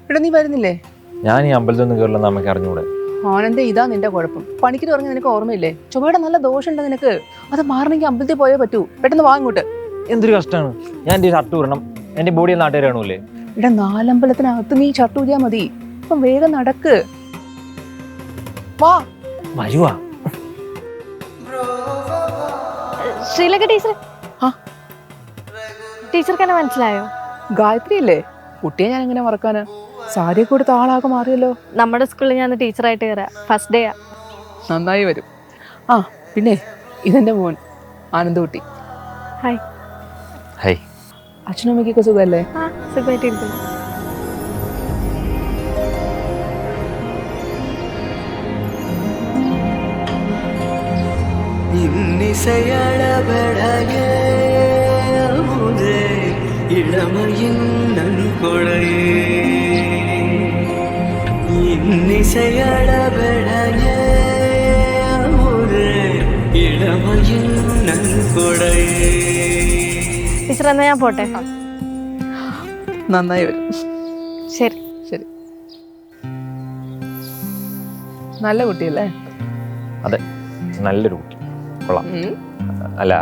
ഇവിടെ നീ വരുന്നില്ലേ? ഞാൻ ഈ അമ്പലത്തിൽ നിന്ന് കയറില്ലെന്ന് അമ്മയ്ക്ക് അറിഞ്ഞൂടെ? ആനന്ദ, ഇതാ നിന്റെ കുഴപ്പം. പണിക്ക് പറഞ്ഞ നിനക്ക് ഓർമ്മയില്ലേ? ചുമയുടെ നല്ല ദോഷമുണ്ട് നിനക്ക്. അത് മാറണമെങ്കിൽ അമ്പലത്തിൽ പോയേ പറ്റൂ. പെട്ടെന്ന് വാ ഇങ്ങോട്ട്. എന്തൊരു കഷ്ടമാണ്. ഞാൻ എൻ്റെ ഷർട്ട് ഊരണം, എൻ്റെ ബോഡി നാട്ടുകാർ കാണൂലേ? ഇവിടെ 4 അമ്പലത്തിനകത്ത് നീ ഷർട്ട് ഊരിയാ മതി. ഇപ്പം വേഗം നടക്ക്. വാ. വരുവാ. ശ്രീലക ടീച്ചർ, ടീച്ചർക്ക് എന്നെ മനസ്സിലായോ? ഗായത്രി അല്ലേ? കുട്ടിയെ ഞാൻ എങ്ങനെ മറക്കാന്? സാരിയൊക്കെ കൊടുത്ത ആളാകെ മാറിയല്ലോ. നമ്മുടെ സ്കൂളിൽ ഞാൻ ടീച്ചറായിട്ട് കയറാം. First day. നന്നായി വരും. ആ പിന്നെ ഇതെന്റെ മോൻ ആനന്ദകുട്ടി. ഹായ്. ഹായ്. അച്ഛനും അമ്മയ്ക്കൊക്കെ സുഖമല്ലേ? ആ, സുഖമായിട്ടിരിക്കുന്നു. இளமையின் நன்கொடையே இன்னிசையளபெடையே இளமையின் நன்கொடையே. ടീച്ചർ എന്നാ ഞാൻ പോട്ടെ? നന്നായി വരും. ശരി ശരി. നല്ല കുട്ടിയല്ലേ? അതെ, നല്ലൊരു കുട്ടി. കൊള്ളാം. അല്ല,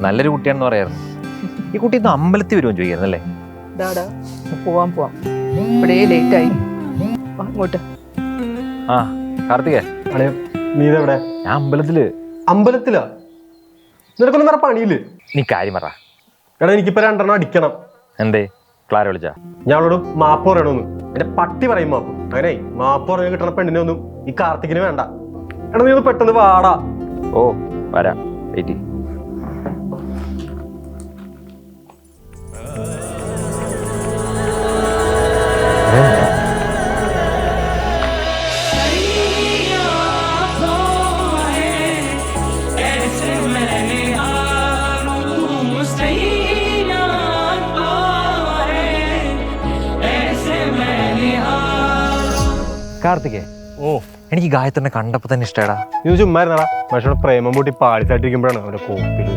നല്ലൊരു കുട്ടിയാണെന്ന് പറയായിരുന്നു. ഈ കുട്ടി ഇന്ന് അമ്പലത്തിൽ വരുമെന്ന് ചോദിക്കായിരുന്നല്ലേ? പോവാം. ഇവിടെ ലേറ്റായി. അങ്ങോട്ട്. ആ കാർത്തികേ, നീ ഇതെവിടെ? ഞാൻ അമ്പലത്തില്. അമ്പലത്തിലാ? നിനക്കൊന്നും വേറെ പണിയില്ലേ? നീ കാര്യം പറ. എടാ, എനിക്കിപ്പോ 2 അടിക്കണം. എന്തേ? ക്ലാര വിളിച്ചാ? ഞാൻ അവളോട് മാപ്പ് പറയണമെന്ന്. എന്റെ പട്ടി പറയും മാപ്പ്. അങ്ങനെ മാപ്പ് പറയാൻ കിട്ടണ പെണ്ണിനെ ഒന്നും ഈ കാർത്തികിന് വേണ്ട. എടാ, നീ ഒന്ന് പെട്ടെന്ന് വാടാ. ഓ വരാം, വെയിറ്റ്. കാർത്തികേ, എനിക്ക് ഗായത്രിനെ കണ്ടപ്പോ തന്നെ ഇഷ്ടടാ. നീ ചുമ്മാരുന്നടാ. മനുഷ്യയുടെ പ്രേമം പൂട്ടി പാളിച്ചായിട്ടിരിക്കുമ്പോഴാണ് അവന്റെ കോപ്പിൽ.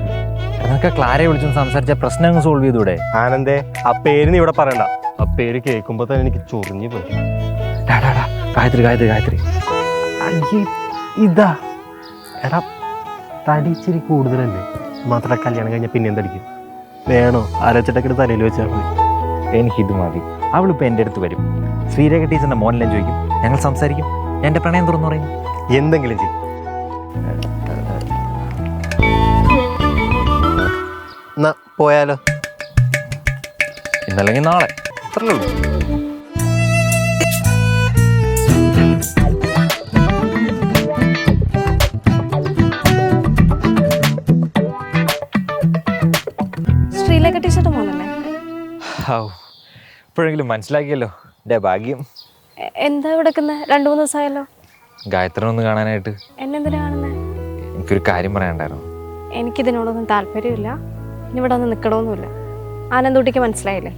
എന്നൊക്കെ ക്ലാരയെ വിളിച്ചൊന്ന് സംസാരിച്ച പ്രശ്നം സോൾവ് ചെയ്തൂടെ? ആനന്ദേ, ആ പേര് നീ ഇവിടെ പറയണ്ട. ആ പേര് കേൾക്കുമ്പോ തന്നെ എനിക്ക് ചൊറിഞ്ഞു പോയി. ഗായത്രി ഗായത്രി ഗായത്രി. ഇതാ എടാ, തടിച്ചിരി കൂടുതലല്ലേ? മാത്രമല്ല കല്യാണം കഴിഞ്ഞാൽ പിന്നെ എന്തടിക്കും? വേണോ? അരച്ചിട്ടൊക്കെ തലയിൽ വെച്ചാൽ മതി. എനിക്കിത് മതി. അവളിപ്പോ എൻ്റെ അടുത്ത് വരും. ശ്രീരേഖ ടീച്ചറിന്റെ മോനെല്ലാം ചോദിക്കും, ഞങ്ങൾ സംസാരിക്കും. ഞാൻ എൻ്റെ പ്രണയം തുറന്നു പറയും. എന്തെങ്കിലും ചെയ്യും. എന്നാ പോയാലോ? ഇന്നല്ലെങ്കിൽ നാളെ, അത്രേ ഉള്ളൂ. ശ്രീലക ടീച്ചറുടെ മോനല്ലേ? ഇപ്പോഴെങ്കിലും മനസ്സിലാക്കിയല്ലോ. എൻ്റെ ഭാഗ്യം. എന്താ ഇവിടെ 2-3 ദിവസമായല്ലോ. ഗായത്രിനെ ഒന്ന് കാണാനായിട്ട്. എന്നെന്തിനാ കാണുന്നേ? എനിക്കൊരു കാര്യം പറയാനുണ്ടായിരുന്നു. എനിക്കിതിനോടൊന്നും താല്പര്യമില്ല. ഇനി ഇവിടെ ഒന്ന് നിൽക്കണമെന്നില്ല. ആനന്ദൂട്ടിക്ക് മനസ്സിലായില്ലേ?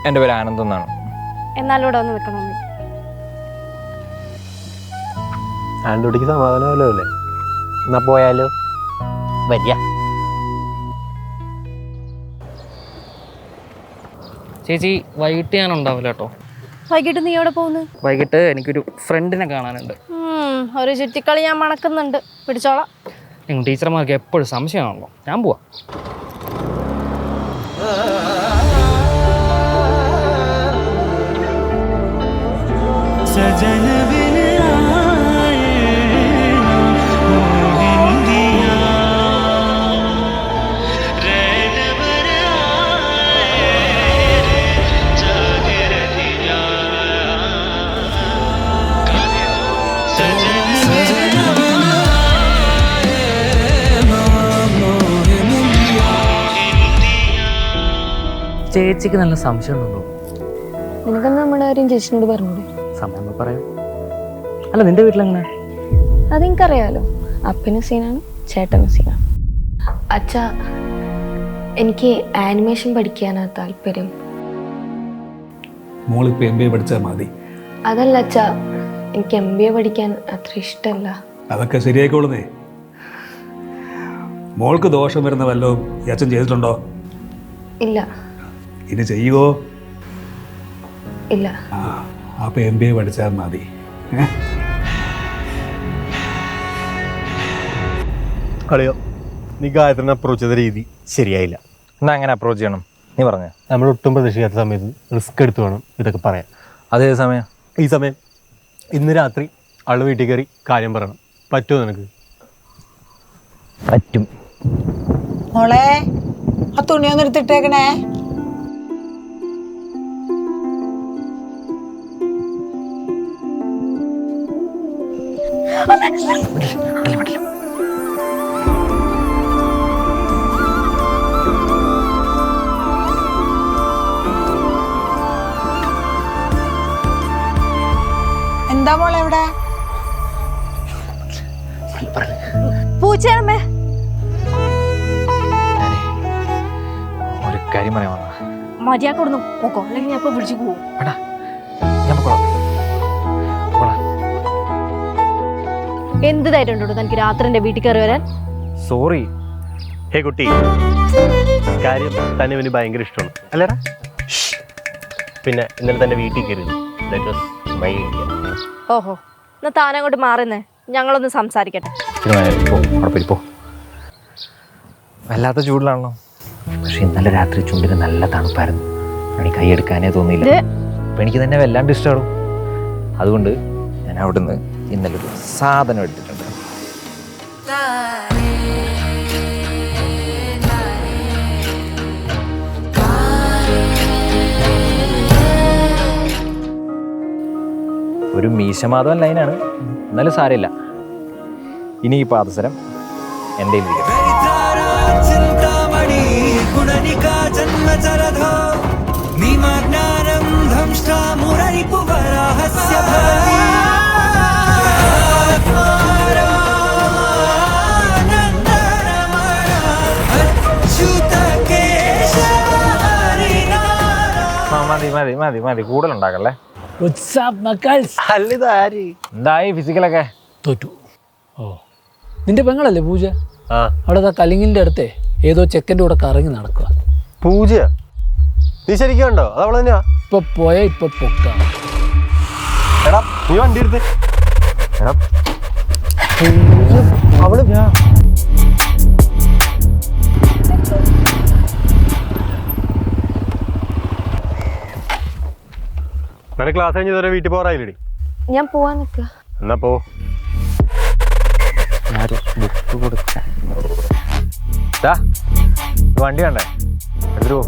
എൻ്റെ പേര് ആനന്ദ് എന്നാണ്. എന്നാലും ഇവിടെ ഒന്ന് നിൽക്കണമെന്നില്ല. ആനന്ദോട്ടിക്ക് സമാധാനമല്ലോ അല്ലേ? എന്നാ പോയാലോ? വരിക. ചേച്ചി, വൈകിട്ട് ഞാൻ ഉണ്ടാവില്ല കേട്ടോ. വൈകിട്ട് നീ എവിടെ പോകുന്നു? വൈകിട്ട് എനിക്കൊരു ഫ്രണ്ടിനെ കാണാനുണ്ട്. ഒരു ചുറ്റിക്കളി ഞാൻ മണക്കുന്നുണ്ട്. പിടിച്ചോളാം. നിങ്ങൾ ടീച്ചർമാർക്ക് എപ്പോഴും സംശയമാണല്ലോ. ഞാൻ പോവാം. ചേച്ചിക്ക് നല്ല സംശയം ഉണ്ടോ? നിനക്കെന്താ നമ്മുടെ കാര്യം ചേച്ചിനോട് പറഞ്ഞൂടെ? സമയം പറയാം. അല്ല, നിന്റെ വീട്ടിലെങ്ങനെ? അതെനിക്കറിയാലോ. അപ്പനും സീനാണ്, ചേട്ടനും സീനാണ്. അച്ഛാ, എനിക്ക് ആനിമേഷൻ പഠിക്കാനാ താല്പര്യം. മോളിപ്പോൾ MBA പഠിച്ചാൽ മതി. അതല്ല അച്ഛാ, എനിക്ക് MBA പഠിക്കാൻ അത്ര ഇഷ്ടമല്ല. അതൊക്കെ ശരിയായിക്കോളുന്നേ. മോൾക്ക് ദോഷം വരുന്ന വല്ലതും ഈ അച്ഛൻ ചെയ്തിട്ടുണ്ടോ? ഇല്ല. ഇനി ചെയ്യുവോ? ഇല്ല. അപ്പോൾ MBA പഠിച്ചാൽ മതി. കളിയോ നീ ഗായത്രിനെ അപ്രോച്ച് ചെയ്ത രീതി ശരിയായില്ല. എന്നാ എങ്ങനെ അപ്രോച്ച് ചെയ്യണം നീ പറഞ്ഞ? നമ്മൾ ഒട്ടും പ്രതീക്ഷിക്കാത്ത സമയത്ത് റിസ്ക് എടുത്ത് വേണം ഇതൊക്കെ പറയാൻ. അതേ സമയം ഈ സമയം ഇന്ന് രാത്രി ആള് വീട്ടിൽ കയറി കാര്യം പറയണം. പറ്റുമോ നിനക്ക്? പറ്റും. മോളെ ആ തുണിയൊന്നും എടുത്തിട്ടേക്കണേ. എന്താ മോളെ എവിടെ? പൂച്ചയമ്മേ, ഒരു കാര്യം പറയാൻ വന്നാ. മര്യാദ കൊടുന്നു പോക്കോ, അല്ലെങ്കിൽ ഞാൻ ഇപ്പൊ വിളിച്ചു പോവും. എടാ ഞാൻ പോകണം. എന്ത് ധൈര്യം ഉണ്ടോ തനിക്ക് രാത്രി എന്റെ വീട്ടിൽ കയറി വരാൻ? സോറി. ഹേ കുട്ടി, കാര്യം തന്നെ ഇവന് ഭയങ്കര ഇഷ്ടമാണ് അല്ലേടാ? പിന്നെ ഇന്നലെ തന്നെ വീട്ടിൽ കയറി. That was my idea. ഓഹോ, എന്നാ താനങ്ങോട്ട് മാറുന്നേ, ഞങ്ങളൊന്ന് സംസാരിക്കട്ടെ. പോ. വല്ലാത്ത ചൂടിലാണല്ലോ. പക്ഷെ ഇന്നലെ രാത്രി ചുണ്ടിന് നല്ല തണുപ്പായിരുന്നു. എനിക്ക് കൈ എടുക്കാനേ തോന്നിയില്ല. അപ്പം എനിക്ക് തന്നെ വല്ലാണ്ട് ഇഷ്ടമാണോ. അതുകൊണ്ട് ഞാൻ അവിടുന്ന് ഇന്നലെ ഒരു സാധനം എടുത്തിട്ടുണ്ട്. ഒരു മീശമാധവൻ ലൈനാണ്, എന്നാലും സാരമില്ല. ഇനി ഈ പാദസരം എൻ്റെ चिन्तामणि गुणनिका जन्मचरधो निमग्नानं धंष्टा मुररिपुवराहस्य भवति മതി കൂടുതലുണ്ടാക്കല്ലേ. എന്തായി ഫിസിക്കലൊക്കെ? തോറ്റു. ഓ, നിന്റെ പെങ്ങളല്ലേ പൂജ? ആ അവിടെ കലിങ്ങിൻ്റെ അടുത്തേ ഏതോ ചെക്കൻ്റെ കൂടെ കറങ്ങി നടക്കുക. പൂജ നീ ശരിക്കും ഉണ്ടോ? അത് അവള് തന്നെയാ. ഇപ്പൊ പോയ ഇപ്പൊ പൊക്കാണ്. എടാ നീ വണ്ടി എടുത്ത്. എടാ അവള് നിനക്ക് ക്ലാസ് കഴിഞ്ഞ് ഇതുവരെ വീട്ടിൽ പോറായില്ലേ? ഞാൻ പോവാൻ നിൽക്കുക. എന്നാ പോ. ബുക്ക് കൊടുക്കാൻ വണ്ടി വേണ്ടേ? എടുത്തിട്ട് പോ.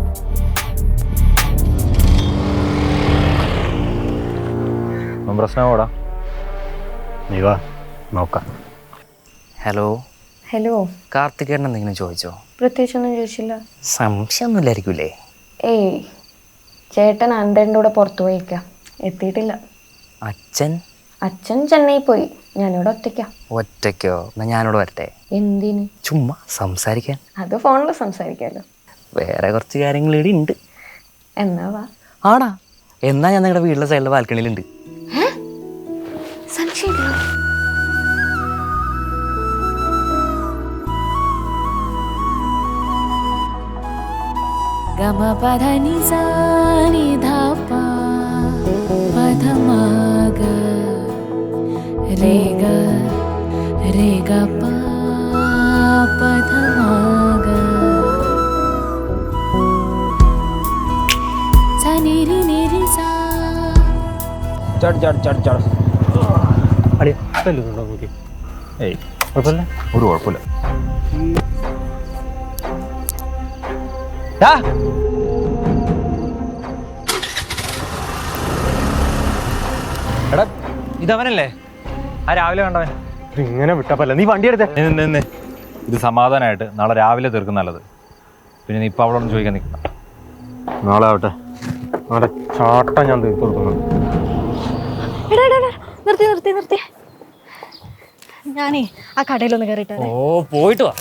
പ്രശ്നമാടാ. നീ വാ നോക്കാം. ഹലോ ഹലോ, കാർത്തികേട്ടൻ എന്തെങ്കിലും ചോദിച്ചോ? പ്രത്യേകിച്ചൊന്നും ചോദിച്ചില്ല. സംശയമൊന്നുമില്ലായിരിക്കൂലേ? ഏയ്, ചേട്ടൻ അന്തേൻ്റെ കൂടെ പുറത്തു പോയിക്കാം, എത്തിയിട്ടില്ല. അച്ഛൻ ചെന്നൈ പോയി, ഞാനിവിടെ ഒറ്റയ്ക്കാം. ഒറ്റയ്ക്കോ? എന്നാ ഞാനിവിടെ വരട്ടെ. എന്തിന്? ചുമ്മാ സംസാരിക്കാൻ. അത് ഫോണിൽ സംസാരിക്കാമല്ലോ. വേറെ കുറച്ച് കാര്യങ്ങൾ ഇവിടെ ഉണ്ട്. എന്നാ വാ. ആടാ, എന്നാ ഞാൻ നിങ്ങളുടെ വീട്ടിലെ സൈഡിലെ ബാൽക്കണിയിലുണ്ട്. സംശയമില്ല. गम पध नि सा नि धा पा पध मा ग रे ग पा पध मा ग सा नि रि सा. ചട് അടി തല്ലുന്നുണ്ടോ നോക്കി? ഏയ് കുഴപ്പമില്ല. ഒരു കുഴപ്പമില്ല. എടാ ഇതവനല്ലേ ആ രാവിലെ കണ്ടവൻ? ഇങ്ങനെ വിട്ടപ്പല്ല. നീ വണ്ടി എടുത്തേ. ഇത് സമാധാനമായിട്ട് നാളെ രാവിലെ തീർക്കും നല്ലത്. പിന്നെ നീ ഇപ്പം അവളോടൊന്നും ചോദിക്കാൻ നിൽക്കണം. നാളെ ആവട്ടെ. നാളെ ചാട്ട ഞാൻ തീർത്തു കൊടുക്കുന്നത്. നിർത്തി. ഞാനേ ആ കടയിലൊന്ന് കയറിയിട്ട്. ഓ, പോയിട്ട് വാ.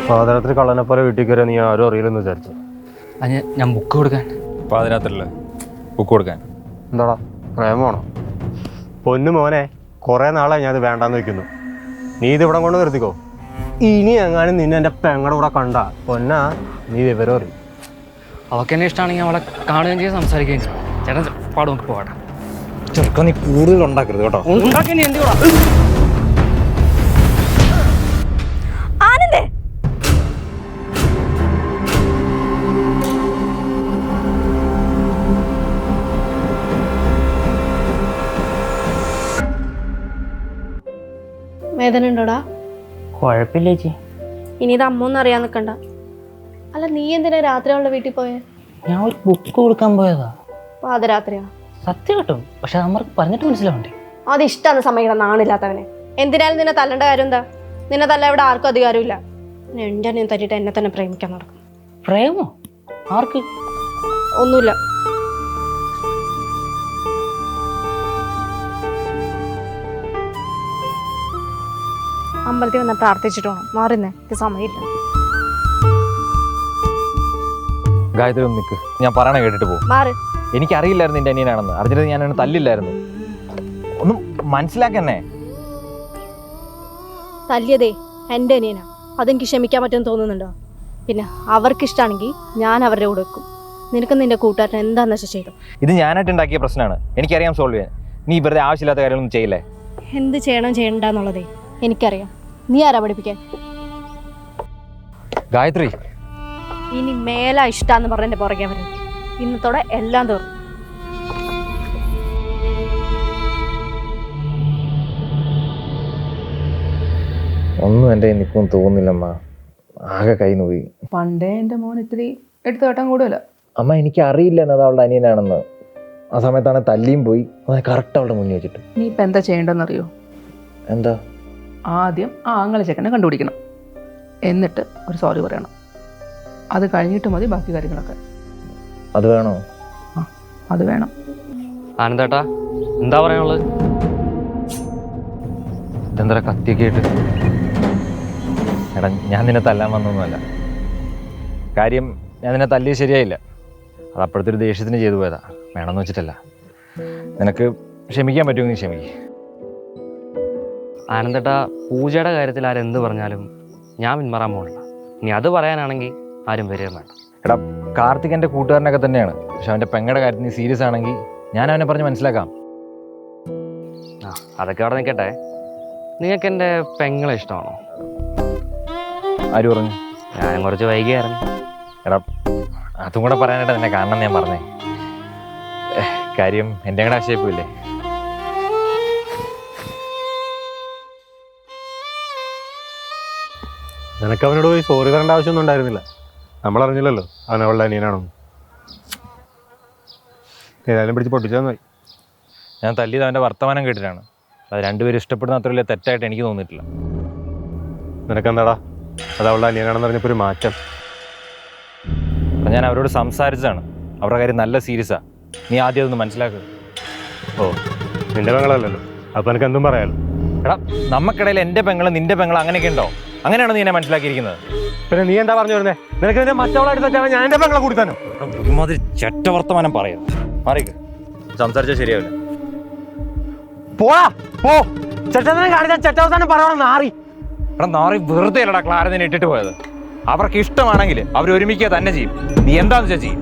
പാദരാത്രി കള്ളനെ പോലെ വീട്ടിൽ കയറിയാൽ നീ ആരും അറിയില്ലെന്ന് വിചാരിച്ചു. ഞാൻ ബുക്ക് കൊടുക്കാൻ. പാതിരാത്രിയിൽ ബുക്ക് കൊടുക്കാൻ എന്താടാ പ്രേമമാണോ? പൊന്നു മോനെ, കുറേ നാളായി ഞാൻ ഇത് വേണ്ടാന്ന് വെക്കുന്നു. നീ ഇത് ഇവിടെ കൊണ്ട് നിർത്തിക്കോ. ഇനി എങ്ങാനും നിന്നെ എൻ്റെ പെങ്ങളുടെ കൂടെ കണ്ട പൊന്നാ നീ വിവരം അറിയും. അവൾക്ക് എന്നെ ഇഷ്ടമാണെങ്കിൽ അവളെ കാണുകയും ചെയ്യും സംസാരിക്കുകയും ചെയ്യും. ചേട്ടൻ പാട് നമുക്ക് പോകട്ടെ. ചെറുക്കാൻ നീ കൂടുതൽ ഉണ്ടാക്കരുത് കേട്ടോ. ഉണ്ടാക്കി നീ എന്തുകൂടാ ആനന്ദേ, വേദന ഉണ്ടോടാ? കുഴപ്പമില്ല ചേച്ചി. ഇനി ഇത് അമ്മൊന്നും അറിയാൻ നിൽക്കണ്ട. അല്ല, നീ എന്തിനാ രാത്രി അവളുടെ വീട്ടിൽ പോയേ? ഞാൻ ഒരു ബുക്ക് കൊടുക്കാൻ പോയതാ. പാതിരാത്രിയോ? സത്യം കിട്ടും, പക്ഷെ നമ്മൾക്ക് പറഞ്ഞിട്ട് മനസ്സിലാവണ്ടേ. അത് ഇഷ്ടമാണ് സമ്മതിക്കണം, നാണില്ലാത്തവനെ. എന്തിനാലും നിന്നെ തല്ലേണ്ട കാര്യം എന്താ? നിന്നെ തല്ല ഇവിടെ ആർക്കും അധികാരമില്ല. എൻ്റെ അനിയൻ തട്ടിയിട്ട് എന്നെ തന്നെ പ്രേമിക്കാൻ നടക്കും. പ്രേമോ? ആർക്ക്? ഒന്നുമില്ല. അമ്പലത്തിൽ വന്ന് പ്രാർത്ഥിച്ചിട്ട് വേണം. മാറുന്നേ, ഇത് സമയമില്ല. ഗായത്രി ഒന്ന് നിൽക്ക്, ഞാൻ പറയണ കേട്ടിട്ട് പോകും. മാറ്. എനിക്കറിയില്ലായിരുന്നു നിന്റെ അനിയനാണെന്ന്. അറിഞ്ഞിട്ട് ഞാൻ അവനെ തല്ലില്ലായിരുന്നു. ഒന്നും മനസ്സിലാക്കന്നെ. തല്ലിയതേ എൻ്റെ അനിയനാ. അതെനിക്ക് ക്ഷമിക്കാൻ പറ്റുമെന്ന് തോന്നുന്നുണ്ടോ? പിന്നെ അവർക്കിഷ്ടമാണെങ്കിൽ ഞാൻ അവരുടെ കൂടെ വെക്കും. നിനക്ക് നിന്റെ കൂട്ടുകാരൻ എന്താണെന്ന് വെച്ചാൽ ചെയ്തു. ഇത് ഞാനായിട്ട് ഉണ്ടാക്കിയ പ്രശ്നമാണ്. എനിക്കറിയാം സോൾവ് ചെയ്യാൻ. നീ വെറുതെ ആവശ്യമില്ലാത്ത കാര്യങ്ങളൊന്നും ചെയ്യില്ലേ. എന്ത് ചെയ്യണം ചെയ്യണ്ടെന്നുള്ളതേ എനിക്കറിയാം. നീ ആരാ പഠിപ്പിക്കാൻ? ഗായത്രി, ഇനി മേലാ ഇഷ്ടാന്ന് പറഞ്ഞ എൻ്റെ പുറകെ വരും. ഇന്നത്തോടെ എല്ലാം തീർന്നു. ഒന്നും എൻ്റെ നിൽക്കും തോന്നുന്നില്ലമ്മ. ആകെ കൈ നോയി. പണ്ടേ എൻ്റെ മോൻ ഇത്തിരി എടുത്തു കേട്ടാൻ കൂടുതല. അമ്മ എനിക്ക് അറിയില്ല എന്നത് അവളുടെ അനിയനാണെന്ന്. ആ സമയത്താണ് തല്ലിയും പോയി. അവനെ കറക്റ്റ് അവളുടെ മുന്നിൽ വെച്ചിട്ട്. നീ ഇപ്പം എന്താ ചെയ്യേണ്ടതെന്നറിയോ? എന്താ? ആദ്യം ആ ആങ്ങളെ ചെക്കനെ കണ്ടുപിടിക്കണം. എന്നിട്ട് ഒരു സോറി പറയണം. അത് കഴിഞ്ഞിട്ട് മതി ബാക്കി കാര്യങ്ങളൊക്കെ. അത് വേണോ? ആ, അത് വേണം. ആനന്ദേട്ടാ, എന്താ പറയാനുള്ളത്? ഇതെന്താ കത്തിയൊക്കെ ആയിട്ട്? എടാ, ഞാൻ നിന്നെ തല്ലാൻ വന്നൊന്നുമല്ല. കാര്യം ഞാൻ നിന്നെ തല്ലിയത് ശരിയായില്ല. അത് അപ്പോഴത്തെ ഒരു ദേഷ്യത്തിന് ചെയ്തു പോയതാ. വേണമെന്ന് വെച്ചിട്ടല്ല. നിനക്ക് ക്ഷമിക്കാൻ പറ്റുമെങ്കിൽ ക്ഷമിക്കുക. ആനന്ദേട്ടാ, പൂജയുടെ കാര്യത്തിൽ ആരെന്ത് പറഞ്ഞാലും ഞാൻ പിന്മാറാൻ പോകണില്ല. ഇനി അത് പറയാനാണെങ്കിൽ ആരും വരികയും വേണ്ട. എടാ, കാർത്തിക് എൻ്റെ കൂട്ടുകാരനൊക്കെ തന്നെയാണ്. പക്ഷെ അവൻ്റെ പെങ്ങളുടെ കാര്യത്തിൽ നീ സീരിയസ് ആണെങ്കിൽ ഞാൻ അവനെ പറഞ്ഞ് മനസ്സിലാക്കാം. ആ, അതൊക്കെ അവിടെ നിൽക്കട്ടെ. നിങ്ങൾക്ക് എൻ്റെ പെങ്ങളെ ഇഷ്ടമാണോ? ആര് പറഞ്ഞു? ഞാൻ കുറച്ച് വൈകിയായിരുന്നു. എടാ, അതും കൂടെ പറയാനായിട്ട് നിന്നെ കാണണം ഞാൻ പറഞ്ഞേ. കാര്യം എൻ്റെ കൂടെ ആശയപ്പില്ലേ. നിനക്ക് അവനോട് പോയി സോറി പറയേണ്ട ആവശ്യമൊന്നും ഉണ്ടായിരുന്നില്ല. നമ്മളറിഞ്ഞില്ലല്ലോ അവൻ അവളുടെ അനിയനാണെന്ന്. ഏതായാലും പിടിച്ച് പൊട്ടിച്ചാൽ മതി. ഞാൻ തല്ലിയത് അവൻ്റെ വർത്തമാനം കേട്ടിട്ടാണ്. അത് രണ്ടുപേരും ഇഷ്ടപ്പെടുന്ന അത്ര വലിയ തെറ്റായിട്ട് എനിക്ക് തോന്നിയിട്ടില്ല. നിനക്കെന്താടാ അത് അവളുടെ അനിയനാണെന്ന് പറഞ്ഞപ്പോൾ ഒരു മാറ്റം? അപ്പം ഞാൻ അവരോട് സംസാരിച്ചതാണ്. അവരുടെ കാര്യം നല്ല സീരിയസാണ്. നീ ആദ്യം അതൊന്ന് മനസ്സിലാക്കുക. ഓ, നിന്റെ പെങ്ങളല്ലല്ലോ, അപ്പം എനിക്ക് എന്തും പറയാലോ. എടാ, നമുക്കിടയിൽ എൻ്റെ പെങ്ങളും നിന്റെ പെങ്ങളും അങ്ങനെയൊക്കെ ഉണ്ടോ? അങ്ങനെയാണോ നീ എന്നെ മനസ്സിലാക്കിയിരിക്കുന്നത്? പിന്നെ നീ എന്താ പറഞ്ഞു വരുന്നത്? നിനക്ക് നിന്റെ മറ്റവളായിട്ട് തെറ്റാൻ ഞാൻ എൻ്റെ പെങ്ങളെ കൂടി തന്നെ ഒരുമാതിരി ചെറ്റ വർത്തമാനം പറയാം. മാറിക്ക്, സംസാരിച്ചാൽ ശരിയാവില്ല. പോടാ, പോ. ചെറ്റനെ കാണിച്ചാൽ ചെറ്റവസാനം പറയണം നാറി. എടാ നാറി, വെറുതെ അല്ലടാ ക്ലാര നിന്നെ ഇട്ടിട്ട് പോയത്. അവർക്ക് ഇഷ്ടമാണെങ്കിൽ അവർ ഒരുമിക്കുക തന്നെ ചെയ്യും. നീ എന്താന്ന് വെച്ചാൽ ചെയ്യും.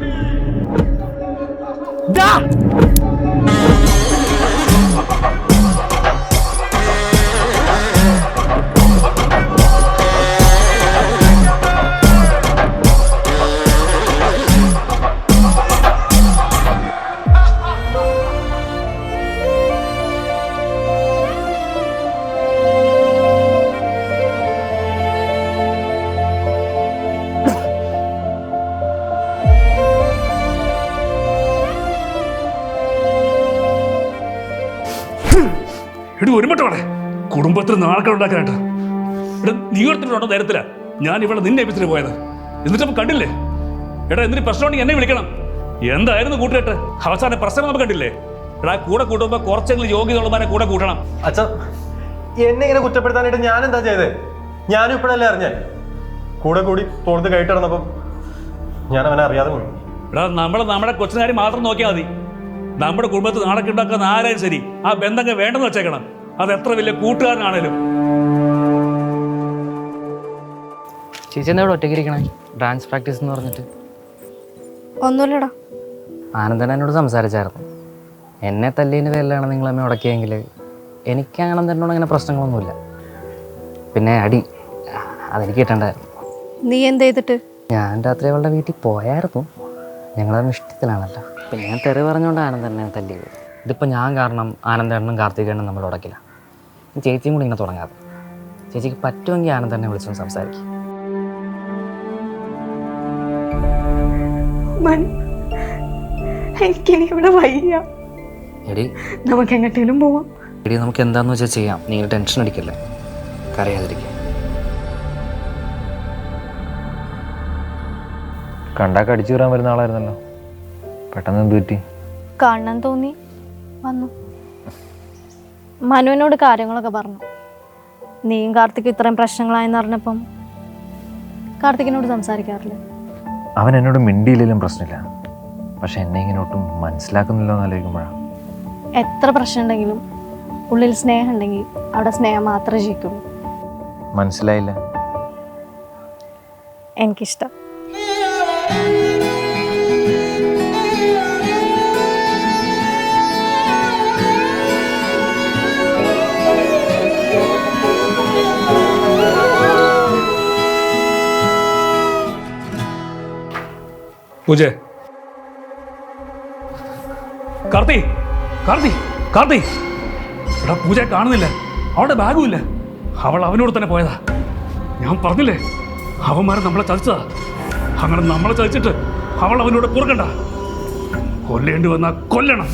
എടി ഒരുമട്ടോടെ കുടുംബത്തിൽ നാളെ ഉണ്ടാക്കാനായിട്ട്. എടാ, നീ എടുത്തിട്ടുണ്ടോ നേരത്തില ഞാൻ ഇവിടെ നിന്നെ എപ്പിച്ചിട്ട് പോയത്? എന്നിട്ടും കണ്ടില്ലേ? എടാ, എന്തിന് പ്രശ്നമുണ്ടെങ്കിൽ എന്നെ വിളിക്കണം. എന്തായിരുന്നു കൂട്ടുകെട്ട്? അവസാന പ്രശ്നം നമുക്ക് കണ്ടില്ലേ? എടാ, കൂടെ കൂട്ടുമ്പോ കുറച്ചെങ്കിലും യോഗ്യതയുള്ളവരെ കൂടെ കൂട്ടണം. അച്ഛ, എന്നെ ഇങ്ങനെ കുറ്റപ്പെടുത്താനായിട്ട് ഞാൻ എന്താ ചെയ്തത്? ഞാനും ഇപ്പോഴല്ലേ അറിഞ്ഞേ. കൂടെ കൂടി തോളത്ത് കയറ്റി നടന്നപ്പം ഞാൻ അവനെ അറിയാതെ പോയി. എടാ, നമ്മുടെ കൊച്ചിനാരി മാത്രം നോക്കിയാൽ മതി. നമ്മുടെ കുടുംബത്തിൽ നാടൊക്കെ ഉണ്ടാക്കുന്ന ആരായും ശരി ആ ബന്ധങ്ങൾ വേണ്ടെന്ന് വെച്ചേക്കണം. അത് എത്ര വലിയ കൂട്ടുകാരനാണേലും. ചേച്ചി എന്താ ഇവിടെ ഒറ്റയ്ക്ക് ഇരിക്കണേ? ഡാൻസ് പ്രാക്ടീസ് എന്ന് പറഞ്ഞിട്ട്. ഒന്നുമില്ലടാ. ആനന്ദൻ എന്നോട് സംസാരിച്ചായിരുന്നു. എന്നെ തല്ലിയതിന് പേരിലാണ് നിങ്ങൾ എന്നെ ഉടക്കിയെങ്കിൽ എനിക്ക് ആനന്ദനോട് അങ്ങനെ പ്രശ്നങ്ങളൊന്നുമില്ല. പിന്നെ അടി അതെനിക്ക് കിട്ടണ്ടായിരുന്നു. നീ എന്ത് ചെയ്തിട്ട്? ഞാൻ രാത്രി അവളുടെ വീട്ടിൽ പോയായിരുന്നു. ഞങ്ങളത് ഇഷ്ടത്തിലാണല്ലോ. പിന്നെ ഞാൻ തെറി പറഞ്ഞുകൊണ്ട് ആനന്ദനെ തല്ലിയത്. ഇതിപ്പോൾ ഞാൻ കാരണം ആനന്ദേണ്ണനും കാർത്തികേണ്ണനും നമ്മൾ ഉടക്കില്ല. ചേച്ചിയും കൂടി ഇങ്ങനെ തുടങ്ങാതെ. ചേച്ചിക്ക് പറ്റുമെങ്കിൽ ആനന്ദനെ വിളിച്ചൊന്ന് സംസാരിക്കും. എനിക്കിനി ഇവിടെ വയ്യ. എടി നമുക്ക് എങ്ങോട്ടേലും പോവാം. എടി നമുക്ക് എന്താണെന്ന് വെച്ചാൽ ചെയ്യാം. നീ ടെൻഷൻ അടിക്കില്ല, കരയാതിരിക്കുക. കണ്ടാക്ക് അടിച്ചു കയറാൻ വരുന്ന ആളായിരുന്നല്ലോ, പെട്ടെന്ന് എന്ത് പറ്റി? കാണാൻ തോന്നി വന്നു. മനുവിനോട് കാര്യങ്ങളൊക്കെ പറഞ്ഞു. നീയും കാർത്തിക് ഇത്രയും പ്രശ്നങ്ങളായെന്ന് പറഞ്ഞപ്പം കാർത്തികിനോട് സംസാരിക്കാറില്ല. അവൻ എന്നോട് മിണ്ടിയില്ലെങ്കിലും പ്രശ്നമില്ല, പക്ഷെ എന്നെ ഇങ്ങനെ ഒട്ടും മനസ്സിലാക്കുന്നില്ലോ എന്ന് ആലോചിക്കുമ്പോഴാണ്. എത്ര പ്രശ്നം ഉണ്ടെങ്കിലും ഉള്ളിൽ സ്നേഹം ഉണ്ടെങ്കിൽ അവിടെ സ്നേഹം മാത്രമേ ജയിക്കുള്ളൂ. മനസ്സിലായില്ല. എനിക്കിഷ്ടം. പൂജ, കാർത്തി കാർത്തി കാർത്തി, എടാ പൂജയെ കാണുന്നില്ല, അവളുടെ ബാഗും ഇല്ല. അവൾ അവനോട് തന്നെ പോയതാ. ഞാൻ പറഞ്ഞില്ലേ, അവന്മാരെ നമ്മളെ ചതിച്ചതാ. അങ്ങനെ നമ്മളെ ചതിച്ചിട്ട് അവൾ അവനോട് കുറുക്കണ്ട. കൊല്ലേണ്ടി വന്നാ കൊല്ലണം.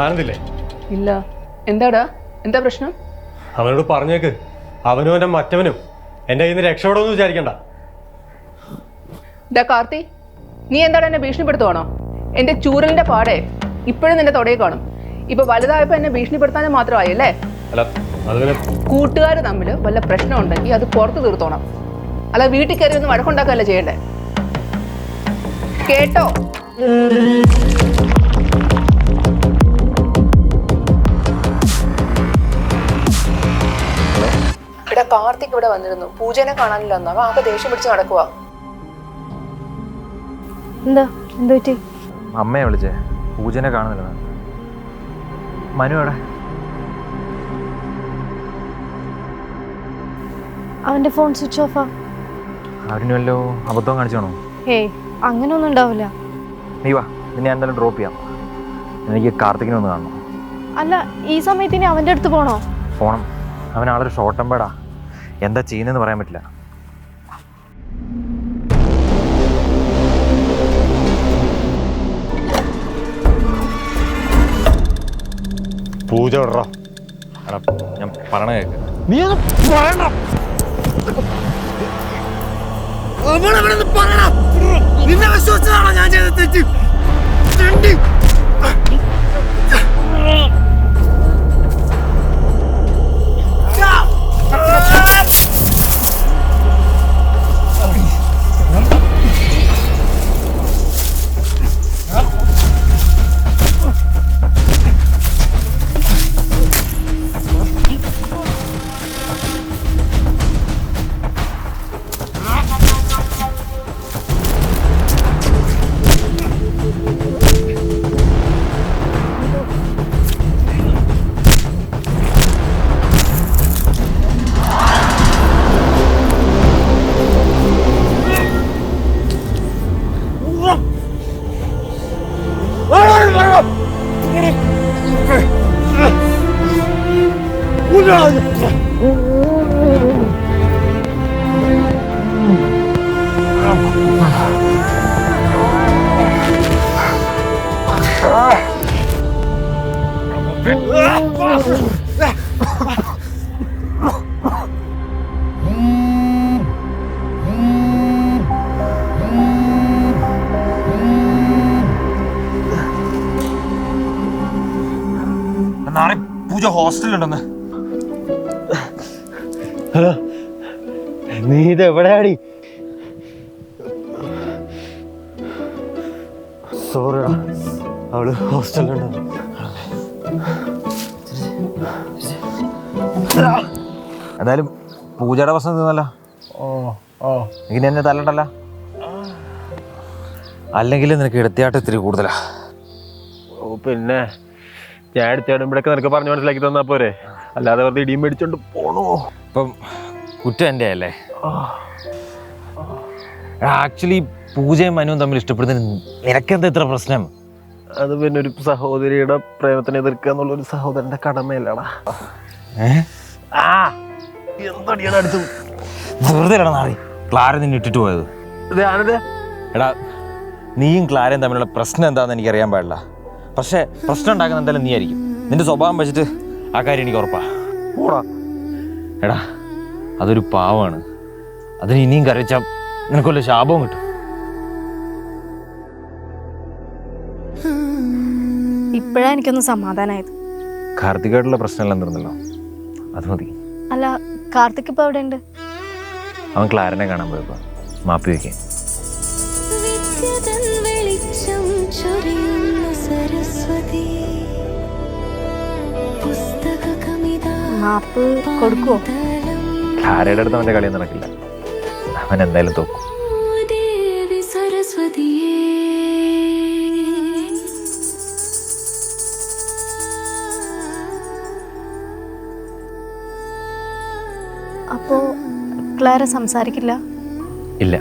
ആനന്ദില്ലേ? ഇല്ല. എന്താടാ, എന്താ പ്രശ്നം? അവനോട് പറഞ്ഞേക്ക്, അവനും എൻ്റെ മറ്റവനും എൻ്റെ കയ്യിൽ നിന്ന് രക്ഷപ്പെടുമെന്ന് വിചാരിക്കണ്ട. ഇതാ കാർത്തി, നീ എന്താണ് എന്നെ ഭീഷണിപ്പെടുത്തുവാണോ? എൻ്റെ ചൂരലിൻ്റെ പാടെ ഇപ്പോഴും നിന്റെ തൊടയിൽ കാണും. ഇപ്പൊ വലുതായപ്പോൾ എന്നെ ഭീഷണിപ്പെടുത്താൻ മാത്രമായല്ലേ? അല്ല, അതുപോലെ കൂട്ടുകാർ തമ്മിൽ വല്ല പ്രശ്നം ഉണ്ടെങ്കിൽ അത് പുറത്ത് തീർത്തോണം. അല്ല വീട്ടിൽ കയറി ഒന്ന് വഴക്കുണ്ടാക്കുകയല്ല ചെയ്യണ്ടേ. കേട്ടോ? ഇവിടെ കാർത്തിക് ഇവിടെ വന്നിരുന്നു. പൂജനെ കാണാനില്ലെന്നോ? അവൻ ആകെ ദേഷ്യം പിടിച്ച് നടക്കുക. എന്താ എന്ത് പറ്റി? അമ്മയെ വിളിച്ചേ, പൂജനെ കാണുന്നില്ല. മനു എവിടെ? അവന്റെ ഫോൺ സ്വിച്ച് ഓഫാ. അവരിന് വല്ലോ അബദ്ധം കാണിച്ചാണോ? ഏയ് അങ്ങനെയൊന്നും ഉണ്ടാവില്ല. നീ വാ, നിന്നെ ഞാൻ എന്തായാലും ഡ്രോപ്പ് ചെയ്യാം. എനിക്ക് കാർത്തികിനെ ഒന്ന് കാണണം. അല്ല, ഈ സമയത്ത് ഇനി അവന്റെ അടുത്ത് പോണോ? പോണം. അവൻ ആളൊരു ഷോർട്ട് ടെമ്പേർഡാ. എന്താ ചെയ്യുന്നതെന്ന് പറയാൻ പറ്റില്ല. പൂജ വിടറാ. എടാ, ഞാൻ പറയണ കേൾക്ക്. നീ ഒന്ന് പറയണം. നിന്നെ വിശ്വസിച്ചതാണോ ഞാൻ ചെയ്ത തെറ്റ്? നാളെ പൂജ ഹോസ്റ്റലിലുണ്ടെന്ന്. നീ ഇത് എവിടെയാടി? സോറിടാ, അവള് ഹോസ്റ്റലിലുണ്ട്. എന്തായാലും പൂജയുടെ പ്രശ്നം തീർന്നല്ലോ. ഇനി എന്നെ തല്ലണ്ടല്ല. അല്ലെങ്കിൽ നിനക്ക് എടുത്തിയാട്ട് ഇത്തിരി കൂടുതലാ. ഓ പിന്നെ ഞാൻ എടുത്തിടുമ്പോഴൊക്കെ നിനക്ക് പറഞ്ഞു മനസ്സിലാക്കി തന്നാ പോരെ, അല്ലാതെ വെറുതെ ഇടിയും മേടിച്ചോണ്ട് പോണോ? ഇപ്പം കുറ്റം എൻ്റെ അല്ലേ? ആക്ച്വലി പൂജയും മനുവും തമ്മിൽ ഇഷ്ടപ്പെടുന്നതിന് നിനക്കെന്താ ഇത്ര പ്രശ്നം? അത് പിന്നെ ഒരു സഹോദരിയുടെ പ്രേമത്തിനെ എതിർക്കുക എന്നുള്ളൊരു സഹോദരന്റെ കടമയല്ലടാ. എന്തടിയാണ് അടുത്ത് വെറുതെ നാറി ക്ലാര നിന്നെ ഇട്ടിട്ട് പോയത്. എടാ നീയും ക്ലാരയും തമ്മിലുള്ള പ്രശ്നം എന്താണെന്ന് എനിക്കറിയാൻ പാടില്ല. പക്ഷേ പ്രശ്നം ഉണ്ടാക്കുന്ന എന്തായാലും നീ ആയിരിക്കും. നിന്റെ സ്വഭാവം വെച്ചിട്ട് ആ കാര്യം എനിക്ക് ഉറപ്പാ. എടാ അതൊരു പാവമാണ്. അതിന് ഇനിയും കരയിച്ചാൽ നിനക്കൊല്ല ശാപവും കിട്ടും. ഇപ്പോഴാ എനിക്കൊന്ന് സമാധാനമായത്. കാർത്തികായിട്ടുള്ള പ്രശ്നമെല്ലാം തീർന്നല്ലോ, അത് മതി. അല്ല, കാർത്തിക് ഇപ്പൊ എവിടെ ഉണ്ട്? അവൻ ക്ലാരനെ കാണാൻ പോയപ്പോ മാപ്പി വയ്ക്കാൻ. മാപ്പ് കൊടുക്കുവോ? ക്ലാരയുടെ അടുത്ത് അവൻ്റെ കളിയൊന്നും നടക്കില്ല. അവൻ എന്തായാലും തോക്കും. അപ്പോ ക്ലാര സംസാരിക്കില്ല? ഇല്ല.